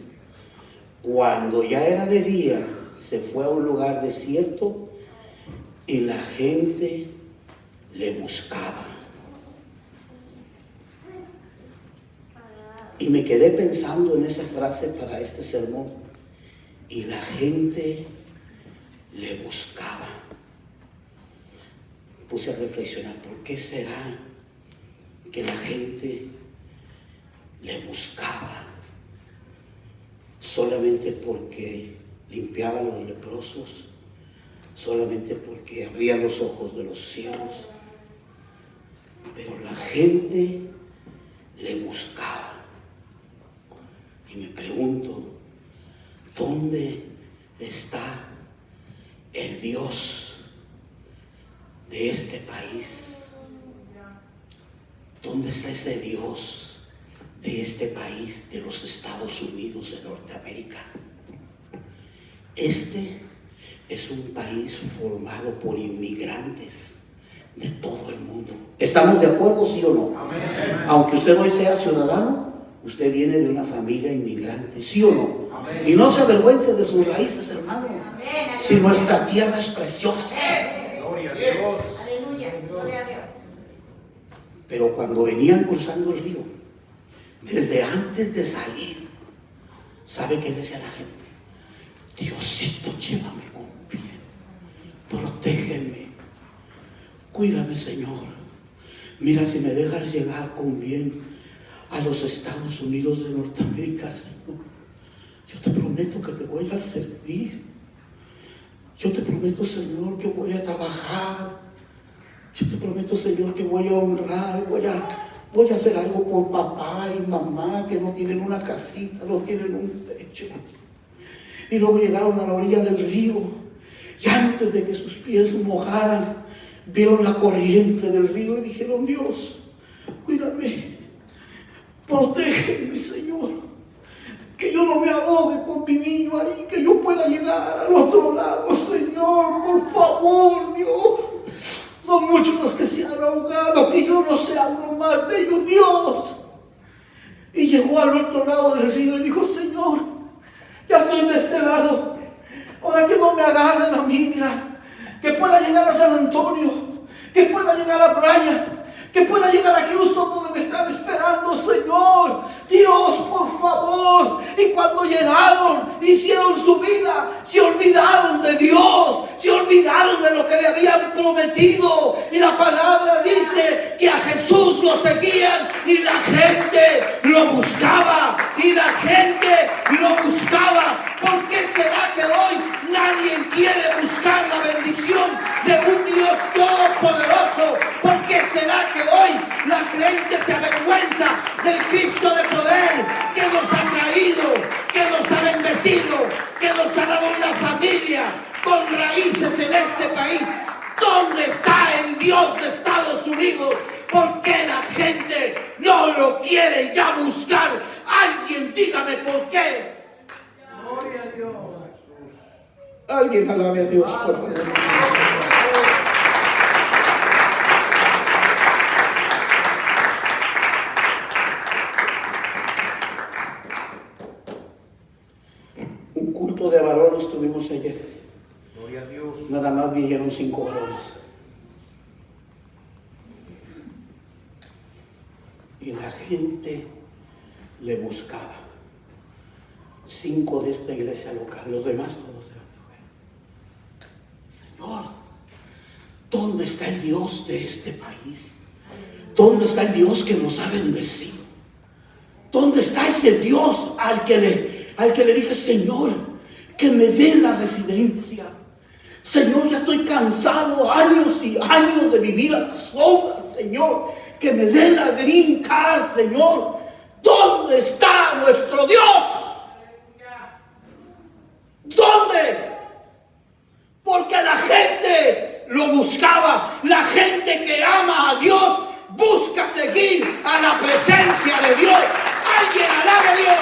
Cuando ya era de día, se fue a un lugar desierto y la gente le buscaba. Y me quedé pensando en esa frase para este sermón. Y la gente le buscaba. Me puse a reflexionar, ¿por qué será que la gente le buscaba? Solamente porque limpiaba a los leprosos, solamente porque abría los ojos de los ciegos, pero la gente le buscaba. Y me pregunto, ¿dónde está el Dios de este país? ¿Dónde está ese Dios de este país, de los Estados Unidos de Norteamérica? Este es un país formado por inmigrantes de todo el mundo. ¿Estamos de acuerdo, sí o no? Amén. Aunque usted hoy sea ciudadano, usted viene de una familia inmigrante, ¿sí o no? Amén. Y no se avergüence de sus raíces, hermano. Si nuestra tierra es preciosa. Gloria a Dios. Aleluya, gloria a Dios. Pero cuando venían cruzando el río, desde antes de salir, ¿sabe qué decía la gente? Diosito, llévame con bien, protégeme, cuídame, Señor. Mira, si me dejas llegar con bien a los Estados Unidos de Norteamérica, Señor, yo te prometo que te voy a servir. Yo te prometo, Señor, que voy a trabajar. Yo te prometo, Señor, que voy a honrar, voy a hacer algo por papá y mamá que no tienen una casita, no tienen un techo. Y luego llegaron a la orilla del río y antes de que sus pies mojaran, vieron la corriente del río y dijeron: Dios, cuídame, protégeme, Señor, que yo no me ahogue con mi niño ahí, que yo pueda llegar al otro lado, Señor, por favor, Dios. Son muchos los que se han ahogado, que yo no sé algo más de ellos, Dios. Y llegó al otro lado del río y dijo, Señor, ya estoy de este lado. Ahora que no me agarren la migra, que pueda llegar a San Antonio, que pueda llegar a Bryan, que pueda llegar a Houston donde me están esperando, Señor. Dios, por favor. Y cuando llegaron, hicieron su vida, se olvidaron de Dios, se olvidaron de lo que le habían prometido. Y la palabra dice que a Jesús lo seguían y la gente lo buscaba. Y la gente lo buscaba. ¿Por qué será que hoy nadie quiere buscar la bendición de un Dios todopoderoso? ¿Por qué será que hoy la gente se avergüenza del Cristo de poder que nos ha traído, que nos ha bendecido, que nos ha dado una familia con raíces en este país? ¿Dónde está el Dios de Estados Unidos? ¿Por qué la gente no lo quiere ya buscar? Alguien dígame por qué. Gloria a Dios. Alguien alabe a Dios, por favor. Un culto de varones tuvimos ayer. Gloria a Dios. Nada más vinieron 5 varones. Y la gente le buscaba. 5 de esta iglesia local, los demás todos eran mujeres. Señor, ¿dónde está el Dios de este país? ¿Dónde está el Dios que nos ha bendecido? ¿Dónde está ese Dios al que le dije, Señor, que me dé la residencia? Señor, ya estoy cansado, años y años de vivir a la sombra, Señor, que me dé la green card, Señor. ¿Dónde está nuestro Dios? ¿Dónde? Porque la gente lo buscaba. La gente que ama a Dios busca seguir a la presencia de Dios. Alguien alabe a Dios.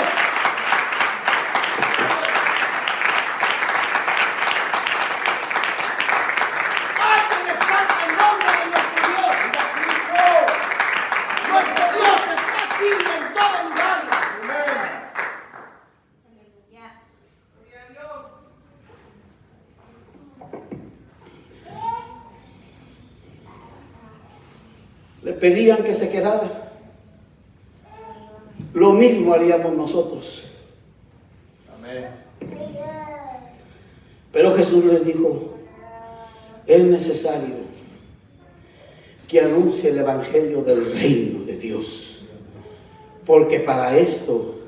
Alguien exalta el nombre de nuestro Dios. Nuestro Dios está aquí en todo lugar. Le pedían que se quedara. Lo mismo haríamos nosotros. Amén. Pero Jesús les dijo, es necesario que anuncie el evangelio del reino de Dios, porque para esto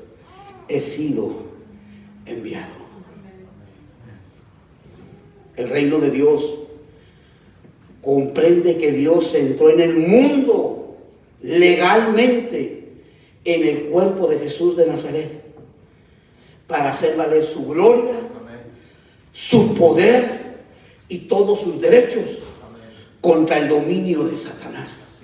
he sido enviado. El reino de Dios comprende que Dios entró en el mundo legalmente en el cuerpo de Jesús de Nazaret para hacer valer su gloria, su poder y todos sus derechos contra el dominio de Satanás.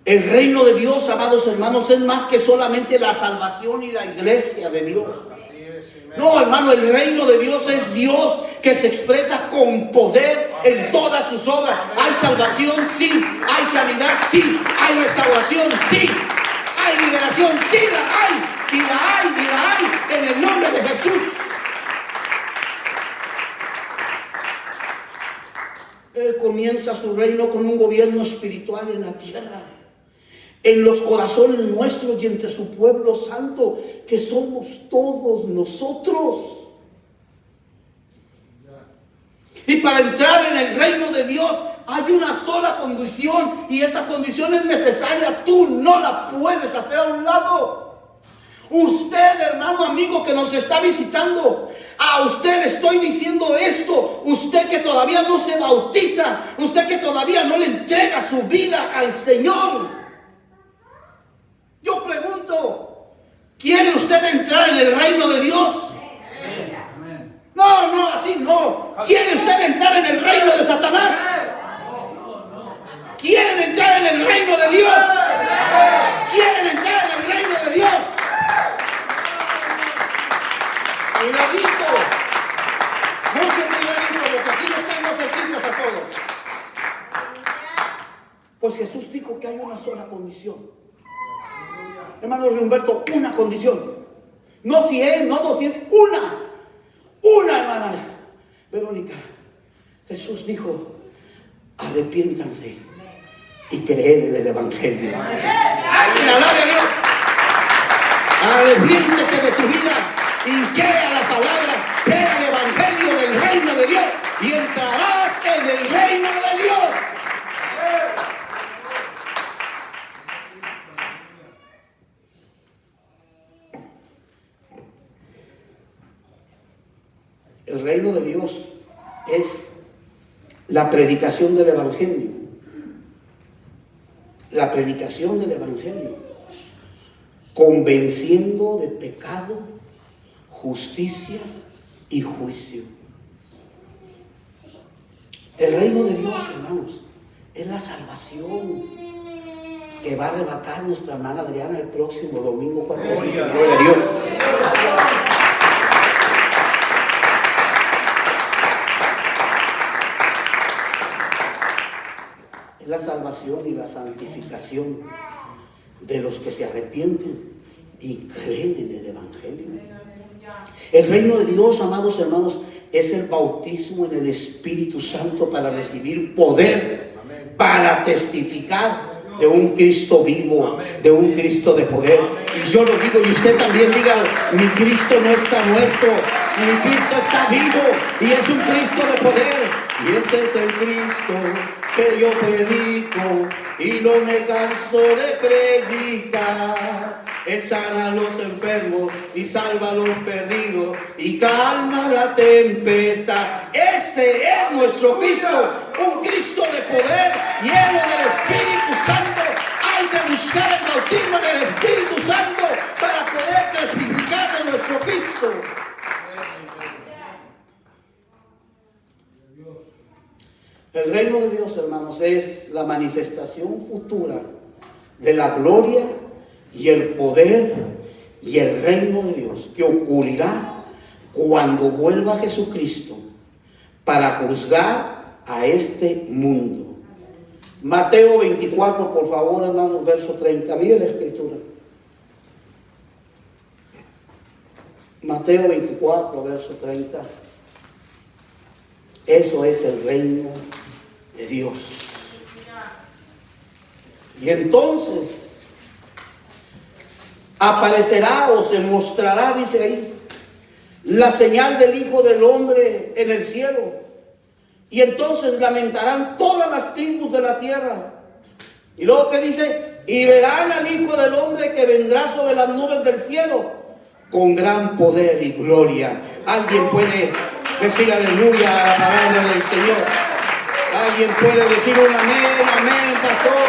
El reino de Dios, amados hermanos, es más que solamente la salvación y la iglesia de Dios. No, hermano, el reino de Dios es Dios que se expresa con poder en todas sus obras. Hay salvación, sí. Hay sanidad, sí. Hay restauración, sí. Hay liberación, sí la hay. Y la hay, y la hay en el nombre de Jesús. Él comienza su reino con un gobierno espiritual en la tierra, en los corazones nuestros y entre su pueblo santo, que somos todos nosotros. Y para entrar en el reino de Dios hay una sola condición, y esta condición es necesaria. Tú no la puedes hacer a un lado. Usted, hermano, amigo que nos está visitando, a usted le estoy diciendo esto. Usted que todavía no se bautiza, usted que todavía no le entrega su vida al Señor, yo pregunto, ¿quiere usted entrar en el reino de Dios? No, no, así no. ¿Quiere usted entrar en el reino de Satanás? ¿Quieren entrar en el reino de Dios? ¿Quieren entrar en el reino de Dios? Cuidadito, mucho cuidadito, porque aquí no estamos cerquitas a todos. hermano Humberto, una condición. No 100, no 200, una hermana Verónica. Jesús dijo, arrepiéntanse y creed en el Evangelio. ¡Ay, alabe a Dios! Arrepiéntete de tu vida y crea la palabra, crea el Evangelio del reino de Dios y entrarás en el reino de Dios. El reino de Dios es la predicación del Evangelio. La predicación del Evangelio. Convenciendo de pecado, justicia y juicio. El reino de Dios, hermanos, es la salvación que va a arrebatar nuestra hermana Adriana el próximo domingo cuando dice gloria a Dios. Es la salvación y la santificación de los que se arrepienten y creen en el Evangelio. El reino de Dios, amados hermanos, es el bautismo en el Espíritu Santo para recibir poder, para testificar de un Cristo vivo, de un Cristo de poder. Y yo lo digo, y usted también diga, mi Cristo no está muerto, mi Cristo está vivo y es un Cristo de poder. Y este es el Cristo que yo predico y no me canso de predicar. Él sana a los enfermos y salva a los perdidos y calma la tempestad. Ese es nuestro Cristo, un Cristo de poder, lleno del Espíritu Santo. Hay que buscar el bautismo del Espíritu Santo para poder testificar de nuestro Cristo. El reino de Dios, hermanos, es la manifestación futura de la gloria y el poder y el reino de Dios que ocurrirá cuando vuelva Jesucristo para juzgar a este mundo. Mateo 24, por favor, hermanos, verso 30. Mire la escritura. Mateo 24, verso 30. Eso es el reino de Dios. Y entonces aparecerá o se mostrará, dice ahí, la señal del Hijo del Hombre en el cielo. Y entonces lamentarán todas las tribus de la tierra. Y luego que dice, y verán al Hijo del Hombre que vendrá sobre las nubes del cielo con gran poder y gloria. Alguien puede decir aleluya a la palabra del Señor. Alguien puede decir un amén, amén, pastor.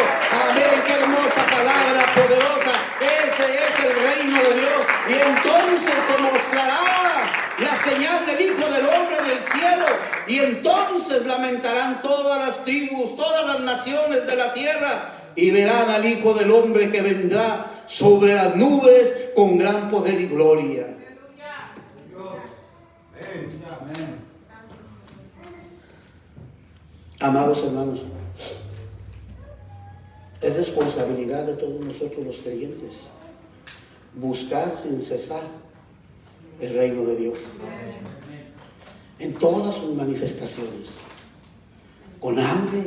Amén, qué hermosa palabra poderosa. Ese es el reino de Dios. Y entonces se mostrará la señal del Hijo del Hombre en el cielo. Y entonces lamentarán todas las tribus, todas las naciones de la tierra. Y verán al Hijo del Hombre que vendrá sobre las nubes con gran poder y gloria. Amados hermanos, es responsabilidad de todos nosotros los creyentes buscar sin cesar el reino de Dios en todas sus manifestaciones, con hambre,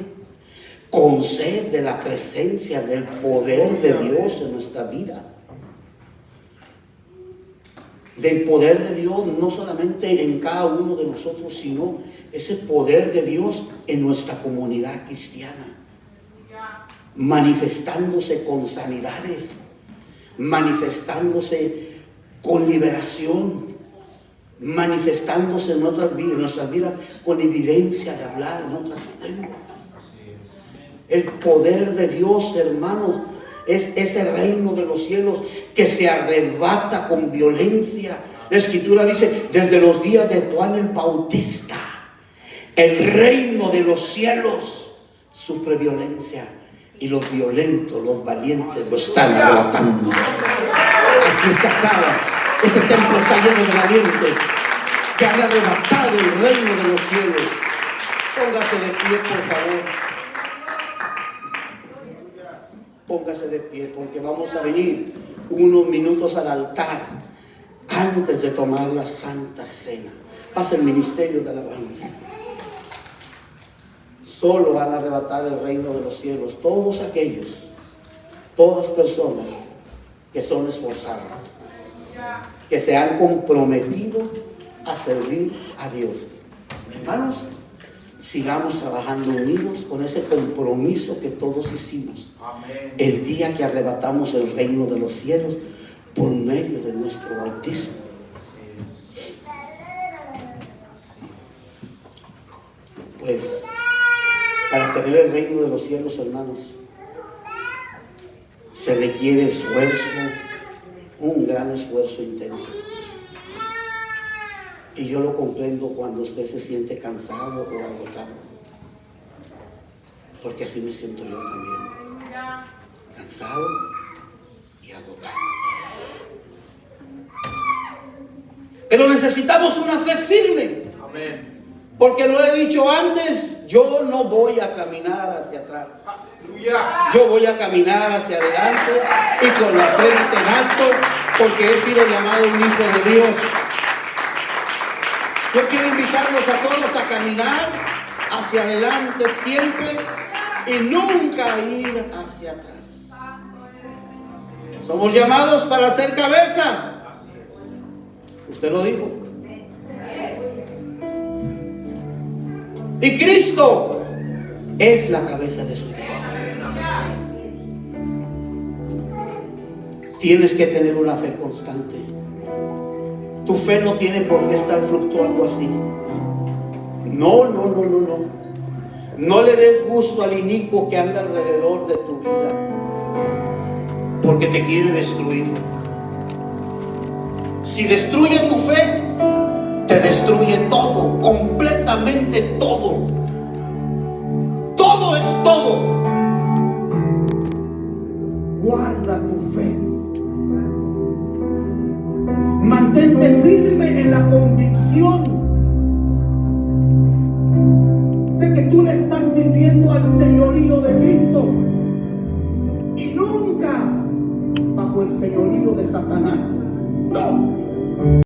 con sed de la presencia del poder de Dios en nuestra vida, del poder de Dios no solamente en cada uno de nosotros, sino ese poder de Dios en nuestra comunidad cristiana, manifestándose con sanidades, manifestándose con liberación, manifestándose en nuestras vidas con evidencia de hablar en otras lenguas. El poder de Dios, hermanos, es ese reino de los cielos que se arrebata con violencia. La Escritura dice, desde los días de Juan el Bautista, el reino de los cielos sufre violencia y los violentos, los valientes lo están arrebatando. Aquí esta sala, este templo está lleno de valientes que han arrebatado el reino de los cielos. Póngase de pie, por favor. Póngase de pie porque vamos a venir unos minutos al altar antes de tomar la Santa Cena. Pasa el ministerio de alabanza. Solo van a arrebatar el reino de los cielos todos aquellos, todas personas que son esforzadas, que se han comprometido a servir a Dios. Hermanos, sigamos trabajando unidos con ese compromiso que todos hicimos. Amén. El día que arrebatamos el reino de los cielos por medio de nuestro bautismo. Pues, para tener el reino de los cielos, hermanos, se requiere esfuerzo, un gran esfuerzo intenso. Y yo lo comprendo cuando usted se siente cansado o agotado. Porque así me siento yo también. Cansado y agotado. Pero necesitamos una fe firme. Amén. Porque lo he dicho antes, yo no voy a caminar hacia atrás. Aleluya. Yo voy a caminar hacia adelante y con la frente en alto, porque he sido llamado un hijo de Dios. Yo quiero invitarlos a todos a caminar hacia adelante siempre y nunca ir hacia atrás. Somos llamados para ser cabeza. Usted lo dijo. Y Cristo es la cabeza de su iglesia. Tienes que tener una fe constante. Tu fe no tiene por qué estar fluctuando así. No. No le des gusto al inicuo que anda alrededor de tu vida, porque te quiere destruir. Si destruye tu fe, te destruye todo, completamente todo. Todo es todo. Guarda tu fe. Mantente firme en la convicción de que tú le estás sirviendo al señorío de Cristo y nunca bajo el señorío de Satanás. No.